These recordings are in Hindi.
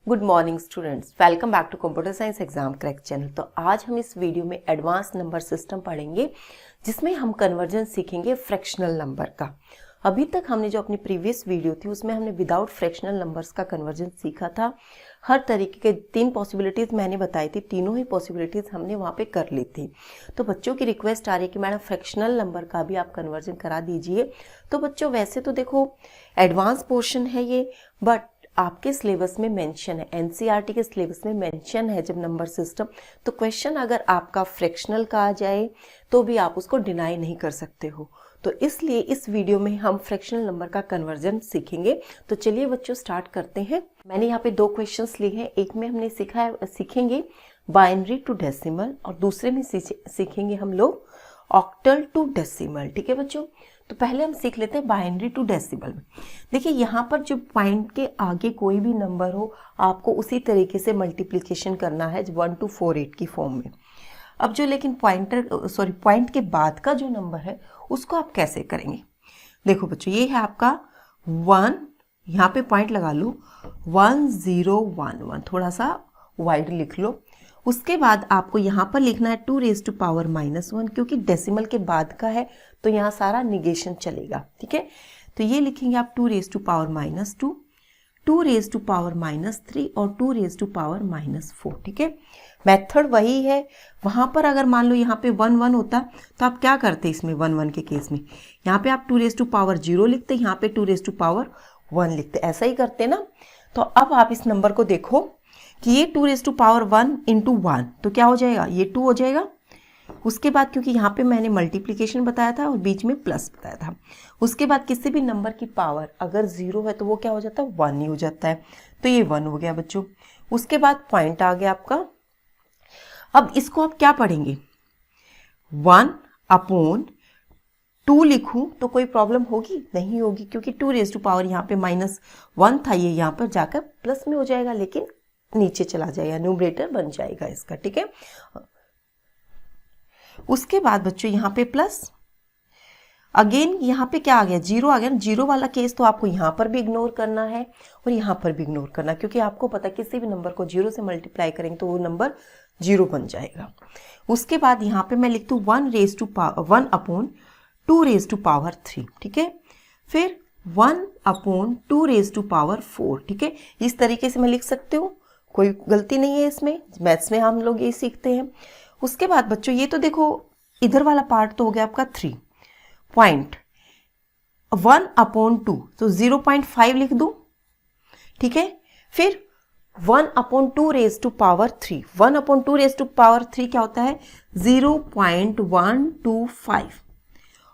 Good morning students, welcome back to computer science exam crack channel. तो आज हम इस वीडियो में एडवांस नंबर सिस्टम पढ़ेंगे जिसमें हम कन्वर्जन सीखेंगे फ्रैक्शनल नंबर का। अभी तक हमने जो अपनी प्रीवियस वीडियो थी उसमें हमने विदाउट फ्रैक्शनल नंबर्स का कन्वर्जन सीखा था। हर तरीके के 3 पॉसिबिलिटीज़ मैंने बताई थी, तीनों ही पॉसिबिलिटीज़ हमने वहाँ पे कर ली थी। तो बच्चों की रिक्वेस्ट आ रही है कि मैडम फ्रैक्शनल नंबर का भी आप कन्वर्जन करा दीजिए। तो बच्चों वैसे तो देखो एडवांस पोर्शन है ये, बट आपके सिलेबस में मेंशन है, एनसीईआरटी के सिलेबस में मेंशन है जब नंबर सिस्टम, तो क्वेश्चन अगर आपका फ्रैक्शनल का आ जाए तो भी आप उसको डिनाई नहीं कर सकते हो। तो इसलिए इस वीडियो में हम फ्रैक्शनल नंबर का कन्वर्जन सीखेंगे। तो चलिए बच्चों स्टार्ट करते हैं। मैंने यहाँ पे 2 क्वेश्चंस लिए हैं। एक में हमने सीखेंगे बाइनरी टू डेसिमल और दूसरे में सीखेंगे हम लोग ऑक्टल टू डेसिमल। ठीक है बच्चों, तो पहले हम सीख लेते हैं बाइनरी टू डेसिमल में। देखिए यहाँ पर जो पॉइंट के आगे कोई भी नंबर हो आपको उसी तरीके से मल्टीप्लिकेशन करना है 1 to 48 की फॉर्म में। अब जो लेकिन पॉइंट के बाद का जो नंबर है उसको आप कैसे करेंगे। देखो बच्चों ये है आपका 1, यहाँ पे पॉइंट लगा लो 1011, थोड़ा सा वाइड लिख लो। उसके बाद आपको यहाँ पर लिखना है 2 raised to power -1, क्योंकि डेसिमल के बाद का है तो यहाँ सारा निगेशन चलेगा। ठीक है, तो ये लिखेंगे आप 2 raised to power -2, 2 raised to power -3 और 2 raised to power -4। ठीक है, मेथड वही है। वहाँ पर अगर मान लो यहाँ पे 1 1 होता तो आप क्या करते इसमें 1 1 के केस में, यहाँ पे आप 2 raised to power 0 लिखते, यहाँ पे 2 raised to power 1 लिखते, ऐसा ही करते ना। तो अब आप इस नंबर को देखो कि ये 2 raised to power 1 into 1 तो क्या हो जाएगा, ये 2 हो जाएगा। उसके बाद क्योंकि यहाँ पे मैंने मल्टीप्लिकेशन बताया था और बीच में प्लस बताया था, उसके बाद किसी भी नंबर की पावर अगर 0 है तो वो क्या हो जाता है 1 ही हो जाता है। तो ये 1 हो गया बच्चों। उसके बाद पॉइंट आ गया आपका। अब इसको आप क्या पढ़ेंगे, 1/2 लिखूं तो कोई प्रॉब्लम होगी नहीं होगी, क्योंकि 2 raised to power यहाँ पे -1 था, ये यहाँ पर जाकर प्लस में हो जाएगा, लेकिन नीचे चला जाएगा, न्यूमरेटर बन जाएगा इसका। ठीक है, उसके बाद बच्चों यहाँ पे प्लस, अगेन यहाँ पे क्या आ गया 0 आ गया। 0 वाला केस तो आपको यहाँ पर भी इग्नोर करना है और यहाँ पर भी इग्नोर करना, क्योंकि आपको पता है किसी भी नंबर को 0 से मल्टीप्लाई करेंगे तो वो नंबर 0 बन जाएगा। उसके बाद यहाँ पे मैं लिख दूँ 1/2 raised to power 3। ठीक है, फिर 1/2 raised to power 4। ठीक है, इस तरीके से मैं लिख सकती हूँ, कोई गलती नहीं है इसमें, मैथ्स में हम लोग ये सीखते हैं। उसके बाद बच्चों ये तो देखो इधर वाला पार्ट तो हो गया आपका 3 पॉइंट 1/2 तो 0.5 लिख दूं। ठीक है, फिर 1/2 raised to power 3, 1/2 raised to power 3 क्या होता है 0.125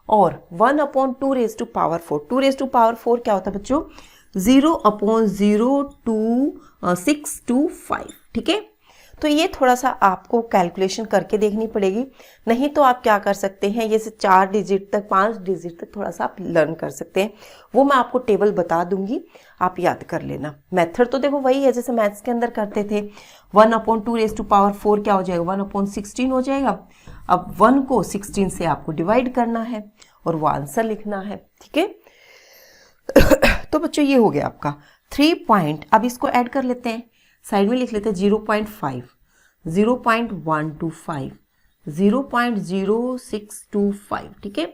और 1/2 raised to power 4, 2 raised to power 4 क्या होता है बच्चों 0.02625। ठीक है, तो ये थोड़ा सा आपको कैलकुलेशन करके देखनी पड़ेगी, नहीं तो आप क्या कर सकते हैं ये से 4 डिजिट तक 5 डिजिट तक थोड़ा सा आप लर्न कर सकते हैं। वो मैं आपको टेबल बता दूंगी, आप याद कर लेना। मेथड तो देखो वही है जैसे मैथ्स के अंदर करते थे। 1/2 raised to power 4 क्या हो जाएगा 1/16 हो जाएगा। अब 1 को 16 से आपको डिवाइड करना है और वो आंसर लिखना है। ठीक है, तो बच्चों ये हो गया आपका 3 पॉइंट। अब इसको ऐड कर लेते हैं, साइड में लिख लेते हैं 0.5, 0.125, 0.0625। ठीक है,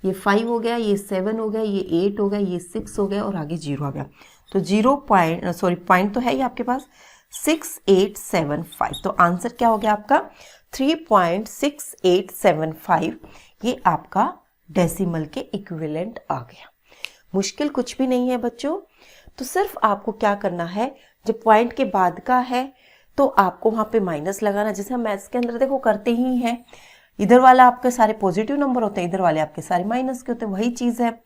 ये 5 हो गया, ये 7 हो गया, ये 8 हो गया, ये 6 हो गया और आगे 0 आ गया। तो पॉइंट तो है ही आपके पास 6875। तो आंसर क्या हो गया आपका 3.6875। ये आपका डेसिमल के इक्विवेलेंट आ गया। मुश्किल कुछ भी नहीं है बच्चों। तो सिर्फ आपको क्या करना है, जब पॉइंट के बाद का है तो आपको वहां पे माइनस लगाना, जैसे हम मैथ्स के अंदर देखो करते ही हैं। इधर वाला आपके सारे पॉजिटिव नंबर होते हैं, इधर वाले आपके सारे माइनस के होते हैं, वही चीज है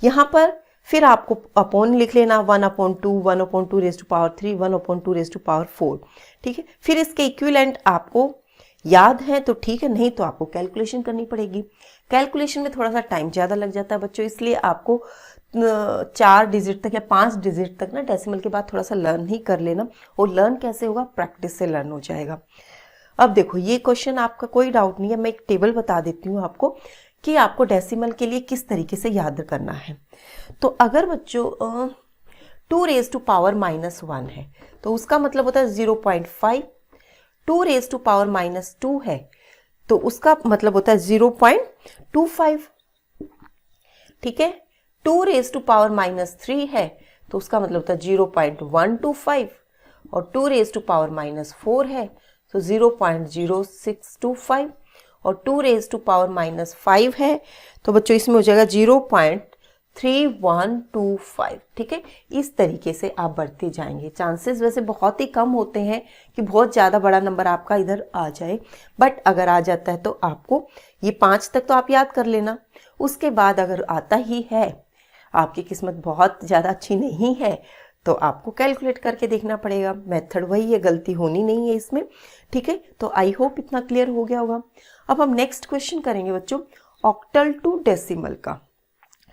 यहाँ पर। फिर आपको अपॉन लिख लेना 1/2, 1/2 raised to power 3, 1/2 raised to power 4। ठीक है, फिर इसके इक्विवेलेंट आपको याद है तो ठीक है, नहीं तो आपको कैलकुलेशन करनी पड़ेगी। कैलकुलेशन में थोड़ा सा टाइम ज़्यादा लग जाता है बच्चों, इसलिए आपको 4 डिजिट तक या 5 डिजिट तक ना डेसिमल के बाद थोड़ा सा लर्न ही कर लेना। और लर्न कैसे होगा, प्रैक्टिस से लर्न हो जाएगा। अब देखो ये क्वेश्चन आपका कोई डाउट नहीं है, मैं एक टेबल बता देती हूँ आपको कि आपको डेसिमल के लिए किस तरीके से याद करना है। तो अगर बच्चों 2 रेज टू पावर -1 है तो उसका मतलब होता है 0.5। 2 रेज टू पावर -2 है तो उसका मतलब होता है 0.25। ठीक है, 2 रेज टू पावर -3 है तो उसका मतलब होता है 0.125 और 2 रेज टू पावर -4 है तो 0.0625 और 2 रेज टू पावर -5 है तो बच्चों इसमें हो जाएगा 0.3125। ठीक है, इस तरीके से आप बढ़ते जाएंगे। चांसेस वैसे बहुत ही कम होते हैं कि बहुत ज़्यादा बड़ा नंबर आपका इधर आ जाए, बट अगर आ जाता है तो आपको ये 5 तक तो आप याद कर लेना। उसके बाद अगर आता ही है, आपकी किस्मत बहुत ज़्यादा अच्छी नहीं है, तो आपको कैलकुलेट करके देखना पड़ेगा। मेथड वही है, गलती होनी नहीं है इसमें। ठीक है, तो आई होप इतना क्लियर हो गया होगा। अब हम नेक्स्ट क्वेश्चन करेंगे बच्चों ऑक्टल टू डेसिमल का,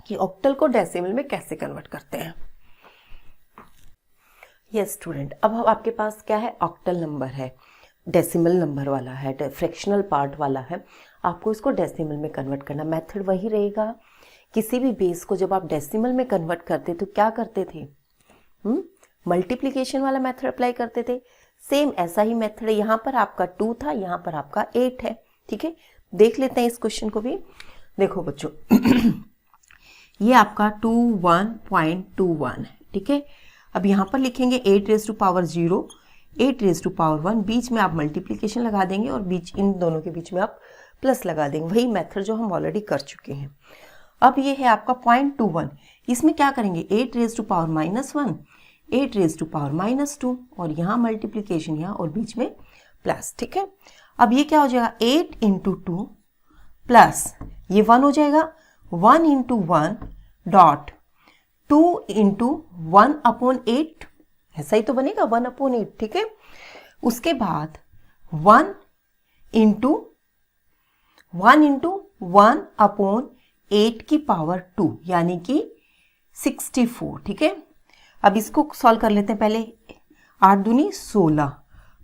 कि ऑक्टल को डेसिमल में कैसे कन्वर्ट करते हैं। यस स्टूडेंट, अब आपके पास क्या है, ऑक्टल नंबर है, डेसिमल नंबर वाला है, फ्रैक्शनल पार्ट वाला है। आपको इसको डेसिमल में कन्वर्ट करना। मेथड वही रहेगा। किसी भी बेस को जब आप डेसिमल में कन्वर्ट करते तो क्या करते थे, मल्टीप्लिकेशन वाला मेथड अप्लाई करते थे। सेम ऐसा ही मेथड है। यहाँ पर आपका 2 था, यहाँ पर आपका 8 है। ठीक है, देख लेते हैं इस क्वेश्चन को भी। देखो बच्चों ये आपका 21.21 है। ठीक है, अब यहाँ पर लिखेंगे 8 raise to power 0, 8 raise to power 1, बीच में आप मल्टीप्लिकेशन लगा देंगे और बीच इन दोनों के बीच में आप प्लस लगा देंगे। वही मेथड जो हम ऑलरेडी कर चुके हैं। अब ये है आपका 0.21, इसमें क्या करेंगे 8 raise to power -1, 8 raise to power -2 और यहाँ मल्टीप्लिकेशन यहाँ और बीच में प्लस। ठीक है, अब ये क्या हो जाएगा 8 इंटू 2 प्लस ये 1 हो जाएगा 1 इंटू 1 डॉट 2 इंटू 1/8, ऐसा ही तो बनेगा 1/8। ठीक है, उसके बाद 1 इंटू 1/8 की पावर 2 यानी कि 64। ठीक है, अब इसको सॉल्व कर लेते हैं। पहले 8 दूनी 16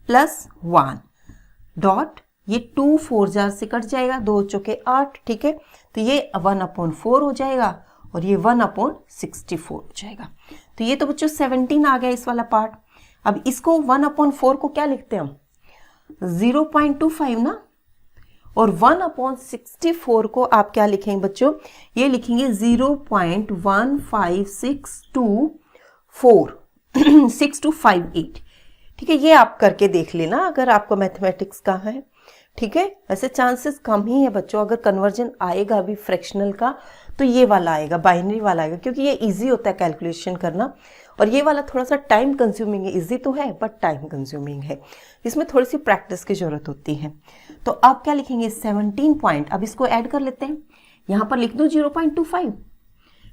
प्लस 1 डॉट ये 2 4 जार से कट जाएगा, 2 चौके 8। ठीक है, तो ये 1/4 हो जाएगा और ये 1/64 हो जाएगा। तो ये तो बच्चों 17 आ गया इस वाला पार्ट। अब इसको 1/4 को क्या लिखते हैं हम 0.25 ना, और 1/64 को आप क्या लिखेंगे बच्चों, ये लिखेंगे 0.15624 ठीक है, ये आप करके देख लेना अगर आपको मैथमेटिक्स का है। ठीक है, वैसे चांसेस कम ही है बच्चों, अगर कन्वर्जन आएगा भी फ्रैक्शनल का तो ये वाला आएगा, बाइनरी वाला आएगा, क्योंकि ये इजी होता है कैलकुलेशन करना, और ये वाला थोड़ा सा टाइम कंज्यूमिंग है। इजी तो है बट टाइम कंज्यूमिंग है, इसमें थोड़ी सी प्रैक्टिस की जरूरत होती है। तो आप क्या लिखेंगे 17 पॉइंट, अब इसको ऐड कर लेते हैं, यहाँ पर लिख दो 0.25।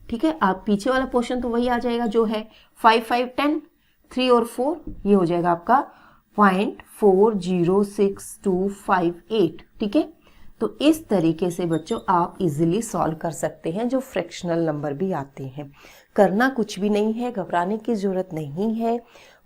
ठीक है, आप पीछे वाला पोर्शन तो वही आ जाएगा जो है 5 5 10 3 और 4, ये हो जाएगा आपका 0.406258। ठीक है, तो इस तरीके से बच्चों आप इजीली सॉल्व कर सकते हैं जो फ्रैक्शनल नंबर भी आते हैं। करना कुछ भी नहीं है, घबराने की जरूरत नहीं है,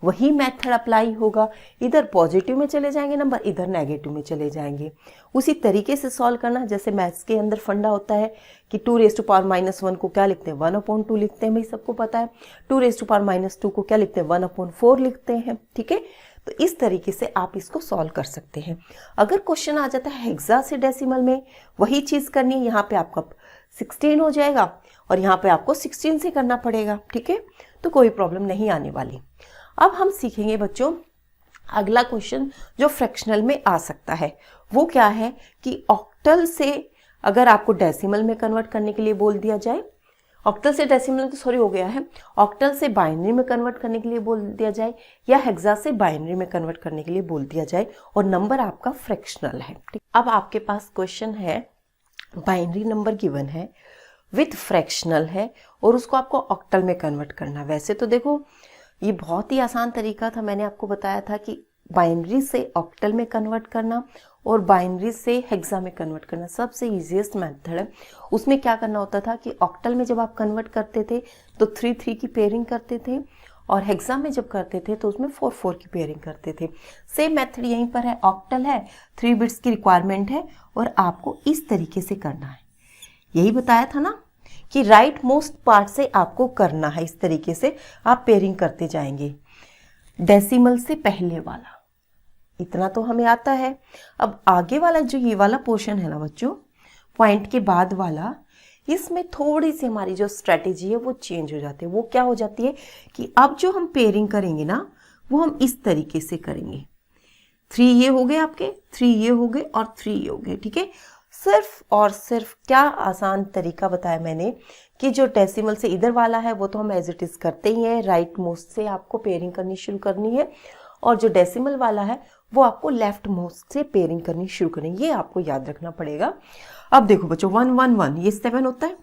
वही मेथड अप्लाई होगा। इधर पॉजिटिव में चले जाएंगे नंबर, इधर नेगेटिव में चले जाएंगे। उसी तरीके से सॉल्व करना जैसे मैथ्स के अंदर फंडा होता है कि 2 रेज टू पावर -1 को क्या लिखते हैं 1/2 लिखते हैं, भाई सबको पता है। 2 रेज टू पावर -2 को क्या लिखते हैं 1/4 लिखते हैं। ठीक है, तो इस तरीके से आप इसको सॉल्व कर सकते हैं। अगर क्वेश्चन आ जाता है हेक्सा से डेसिमल में, वही चीज़ करनी है। यहाँ पे आपका 16 हो जाएगा और यहाँ पे आपको 16 से करना पड़ेगा। ठीक है, तो कोई प्रॉब्लम नहीं आने वाली। अब हम सीखेंगे बच्चों अगला क्वेश्चन जो फ्रैक्शनल में आ सकता है, वो क्या है कि ऑक्टल से अगर आपको डेसिमल में कन्वर्ट करने के लिए बोल दिया जाए, ऑक्टल से डेसिमल तो सॉरी हो गया है, ऑक्टल से बाइनरी में कन्वर्ट करने के लिए बोल दिया जाए, या हेक्सा से बाइनरी में कन्वर्ट करने के लिए बोल दिया जाए, और नंबर आपका फ्रैक्शनल है। ठीक, अब आपके पास क्वेश्चन है, बाइनरी नंबर गिवन है विथ फ्रैक्शनल है और उसको आपको ऑक्टल में कन्वर्ट करना। वैसे तो देखो ये बहुत ही आसान तरीका था, मैंने आपको बताया था कि बाइनरी से ऑक्टल में कन्वर्ट करना और बाइनरी से हेक्सा में कन्वर्ट करना सबसे इजीएस्ट मेथड है। उसमें क्या करना होता था कि ऑक्टल में जब आप कन्वर्ट करते थे तो 3 3 की पेयरिंग करते थे, और हेक्सा में जब करते थे तो उसमें 4 4 की पेयरिंग करते थे। सेम मेथड यहीं पर है, ऑक्टल है, 3 बिट्स की रिक्वायरमेंट है और आपको इस तरीके से करना है। यही बताया था ना कि राइट मोस्ट पार्ट से आपको करना है। इस तरीके से आप पेयरिंग करते जाएंगे। डेसिमल से पहले वाला इतना तो हमें आता है। अब आगे वाला जो ये वाला पोर्शन है ना बच्चों, पॉइंट के बाद वाला, इसमें थोड़ी सी हमारी जो स्ट्रेटेजी है वो चेंज हो जाती है। वो क्या हो जाती है कि अब जो हम पेयरिंग करेंगे ना वो हम इस तरीके से करेंगे। 3 ये हो गए आपके, 3 ये हो गए और 3 ये हो गए, ठीक है। सिर्फ और सिर्फ क्या आसान तरीका बताया मैंने कि जो डेसिमल से इधर वाला है वो तो हम एज इट इज करते ही हैं, राइट मोस्ट से आपको पेयरिंग करनी शुरू करनी है, और जो डेसिमल वाला है वो आपको लेफ्ट मोस्ट से पेयरिंग करनी शुरू करनी है। ये आपको याद रखना पड़ेगा। अब देखो बच्चों 1 1 1 ये 7 होता है।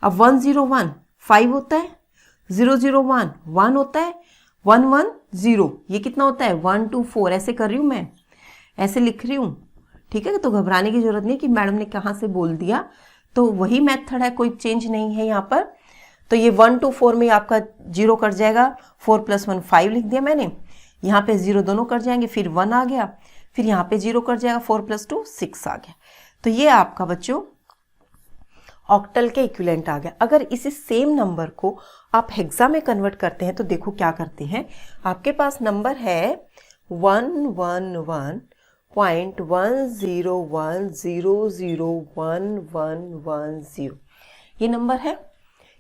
अब 1 0 1 5 होता है। 0 0 1 1 होता है। 1 1 0 ये कितना होता है 1 2 4। ऐसे कर रही हूँ मैं, ऐसे लिख रही हूँ, ठीक है। तो घबराने की जरूरत नहीं कि मैडम ने कहाँ से बोल दिया, तो वही मेथड है, कोई चेंज नहीं है यहाँ पर। तो ये 1 2 4 में आपका 0 कट जाएगा। 4 + 1 5 लिख दिया मैंने। यहाँ पे 0 दोनों कट जाएंगे, फिर 1 आ गया, फिर यहाँ पे 0 कट जाएगा, 4 + 2 6 आ गया। तो ये आपका बच्चों ऑक्टल के इक्विवेलेंट आ गया। अगर इसी सेम नंबर को आप हेक्सा में कन्वर्ट करते हैं तो देखो क्या करते हैं। आपके पास नंबर है 111.101001110। ये नंबर है,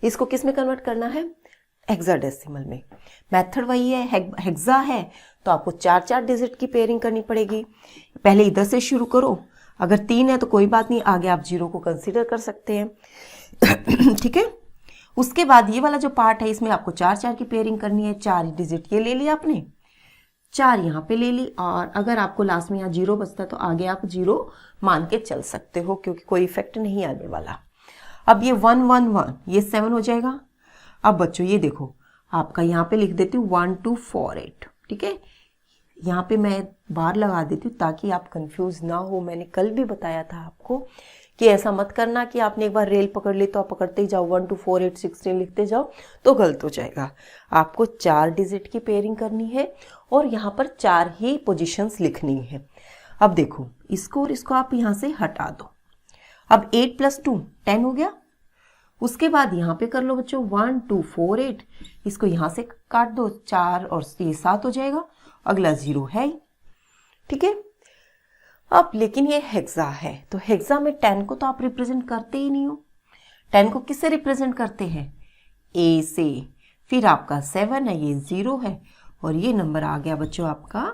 इसको किस में कन्वर्ट करना है, हेक्साडेसिमल में। मेथड वही है, हेक्सा है तो आपको 4 डिजिट की पेयरिंग करनी पड़ेगी। पहले इधर से शुरू करो, अगर 3 है तो कोई बात नहीं, आगे आप 0 को कंसीडर कर सकते हैं, ठीक है। उसके बाद ये वाला जो पार्ट है इसमें आपको 4 की पेयरिंग करनी है। 4 डिजिट ये ले लिया आपने, 4 यहाँ पे ले ली, और अगर आपको लास्ट में यहाँ 0 बचता है तो आगे आप 0 मान के चल सकते हो, क्योंकि कोई इफेक्ट नहीं आने वाला। अब ये 1 1 1 ये 7 हो जाएगा। अब बच्चों ये देखो, आपका यहाँ पे लिख देती हूँ 1 2 4 8, ठीक है। यहाँ पे मैं बार लगा देती हूँ ताकि आप कंफ्यूज ना हो। मैंने कल भी बताया था आपको कि ऐसा मत करना कि आपने एक बार रेल पकड़ ली तो आप पकड़ते ही जाओ 1 2 4 8 16 लिखते जाओ, तो गलत हो जाएगा। आपको 4 डिजिट की पेयरिंग करनी है और यहाँ पर 4 ही पोजीशंस लिखनी है। अब देखो इसको और इसको आप यहाँ से हटा दो। अब 8 + 2 10 हो गया। उसके बाद यहाँ पे कर लो बच्चों 1 2 4 8, इसको यहाँ से काट दो, 4 और ये 7 हो जाएगा। अगला 0 है, ठीक है। अब लेकिन ये हेक्सा है, तो हेक्सा में 10 को तो आप रिप्रेजेंट करते ही नहीं हो। 10 को किससे रिप्रेजेंट करते हैं, ए से। फिर आपका 7 है, ये 0 है, और ये नंबर आ गया बच्चों आपका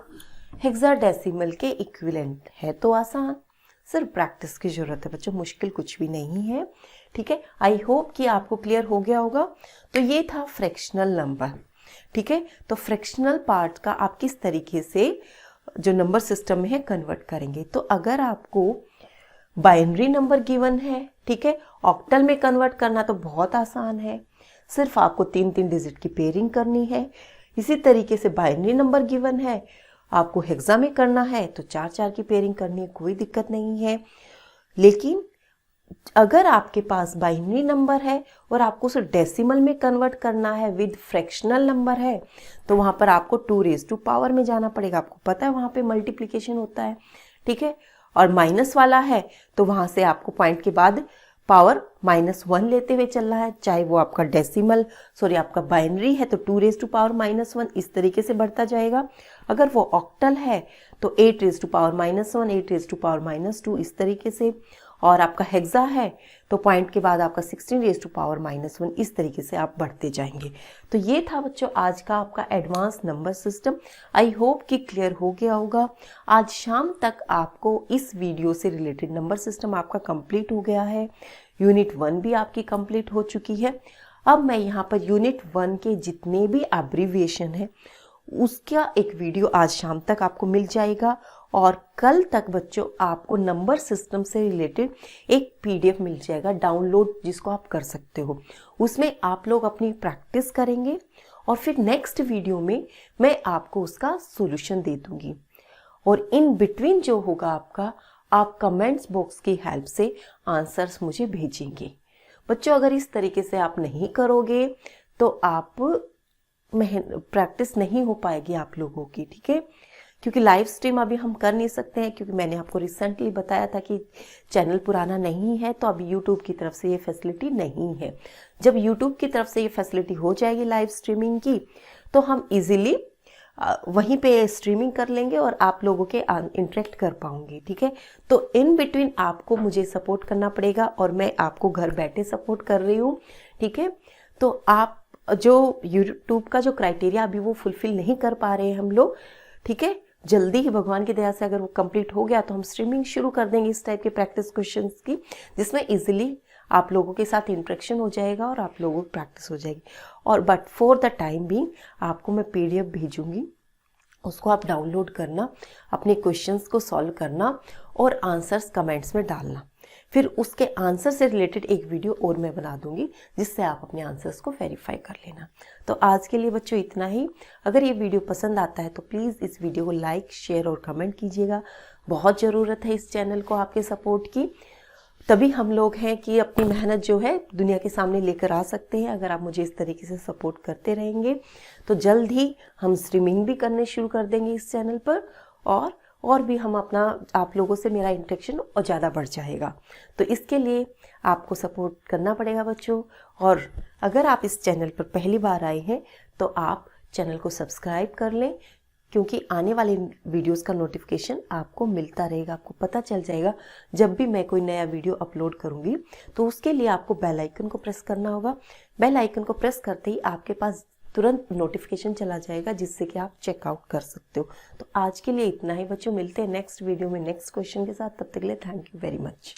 हेक्साडेसिमल के इक्विवेलेंट है। तो आसान, सिर्फ प्रैक्टिस की जरूरत है बच्चों, मुश्किल कुछ भी नहीं है, ठीक है। आई होप कि आपको क्लियर हो गया होगा। तो ये था फ्रैक्शनल नंबर, ठीक है। तो फ्रैक्शनल पार्ट का आप किस तरीके से जो नंबर सिस्टम में है कन्वर्ट करेंगे। तो अगर आपको बाइनरी नंबर गिवन है, ठीक है, ऑक्टल में कन्वर्ट करना तो बहुत आसान है, सिर्फ आपको 3 डिजिट की पेयरिंग करनी है। इसी तरीके से बाइनरी नंबर गिवन है, आपको हेक्सा में करना है तो 4 की पेयरिंग करनी है, कोई दिक्कत नहीं है। लेकिन अगर आपके पास बाइनरी नंबर है और आपको उसे डेसिमल में कन्वर्ट करना है विद फ्रैक्शनल नंबर है, तो वहाँ पर आपको 2 में जाना पड़ेगा। आपको पता है वहाँ पे मल्टीप्लिकेशन होता है, ठीक है। और माइनस वाला है तो वहाँ से आपको पॉइंट के बाद पावर -1 लेते हुए चलना है, चाहे वो आपका डेसिमल आपका बाइनरी है तो 2 इस तरीके से बढ़ता जाएगा। अगर वो ऑक्टल है तो 8 8 इस तरीके से, और आपका हेक्सा है तो पॉइंट के बाद आपका 16 इस तरीके से आप बढ़ते जाएंगे। तो ये था बच्चों आज का आपका advance number system. I hope कि क्लियर हो गया होगा। आज शाम तक आपको इस वीडियो से रिलेटेड नंबर सिस्टम आपका कंप्लीट हो गया है। यूनिट 1 भी आपकी कंप्लीट हो चुकी है। अब मैं यहाँ पर यूनिट 1 के जितने भी एब्रीविएशन है उसका एक वीडियो आज शाम तक आपको मिल जाएगा, और कल तक बच्चों आपको नंबर सिस्टम से रिलेटेड एक PDF मिल जाएगा डाउनलोड, जिसको आप कर सकते हो। उसमें आप लोग अपनी प्रैक्टिस करेंगे और फिर नेक्स्ट वीडियो में मैं आपको उसका सॉल्यूशन दे दूंगी। और इन बिटवीन जो होगा आपका, आप कमेंट्स बॉक्स की हेल्प से आंसर्स मुझे भेजेंगे। बच्चों अगर इस तरीके से आप नहीं करोगे तो आप प्रैक्टिस नहीं हो पाएगी आप लोगों की, ठीक है। क्योंकि लाइव स्ट्रीम अभी हम कर नहीं सकते हैं, क्योंकि मैंने आपको रिसेंटली बताया था कि चैनल पुराना नहीं है, तो अभी यूट्यूब की तरफ से ये फैसिलिटी नहीं है। जब यूट्यूब की तरफ से ये फैसिलिटी हो जाएगी लाइव स्ट्रीमिंग की, तो हम इजीली वहीं पे स्ट्रीमिंग कर लेंगे और आप लोगों के इंटरेक्ट कर पाऊंगी, ठीक है। तो इन बिटवीन आपको मुझे सपोर्ट करना पड़ेगा और मैं आपको घर बैठे सपोर्ट कर रही हूँ, ठीक है। तो आप जो यूट्यूब का जो क्राइटेरिया अभी वो फुलफिल नहीं कर पा रहे हैं हम लोग, ठीक है। जल्दी ही भगवान की दया से अगर वो कंप्लीट हो गया तो हम स्ट्रीमिंग शुरू कर देंगे इस टाइप के प्रैक्टिस क्वेश्चंस की, जिसमें इजीली आप लोगों के साथ इंटरेक्शन हो जाएगा और आप लोगों की प्रैक्टिस हो जाएगी। और but for the time being आपको मैं PDF भेजूंगी, उसको आप डाउनलोड करना, अपने क्वेश्चंस को सॉल्व करना और आंसर्स कमेंट्स में डालना। फिर उसके आंसर से रिलेटेड एक वीडियो और मैं बना दूंगी, जिससे आप अपने आंसर्स को वेरीफाई कर लेना। तो आज के लिए बच्चों इतना ही। अगर ये वीडियो पसंद आता है तो प्लीज़ इस वीडियो को लाइक, शेयर और कमेंट कीजिएगा। बहुत ज़रूरत है इस चैनल को आपके सपोर्ट की, तभी हम लोग हैं कि अपनी मेहनत जो है दुनिया के सामने लेकर आ सकते हैं। अगर आप मुझे इस तरीके से सपोर्ट करते रहेंगे तो जल्द ही हम स्ट्रीमिंग भी करने शुरू कर देंगे इस चैनल पर, और भी हम अपना आप लोगों से मेरा इंटरेक्शन और ज़्यादा बढ़ जाएगा। तो इसके लिए आपको सपोर्ट करना पड़ेगा बच्चों। और अगर आप इस चैनल पर पहली बार आए हैं तो आप चैनल को सब्सक्राइब कर लें, क्योंकि आने वाले वीडियोस का नोटिफिकेशन आपको मिलता रहेगा। आपको पता चल जाएगा जब भी मैं कोई नया वीडियो अपलोड करूंगी। तो उसके लिए आपको बेल आइकन को प्रेस करना होगा। बेल आइकन को प्रेस करते ही आपके पास तुरंत नोटिफिकेशन चला जाएगा, जिससे कि आप चेकआउट कर सकते हो। तो आज के लिए इतना ही बच्चों, मिलते हैं नेक्स्ट वीडियो में नेक्स्ट क्वेश्चन के साथ। तब तक के लिए थैंक यू वेरी मच।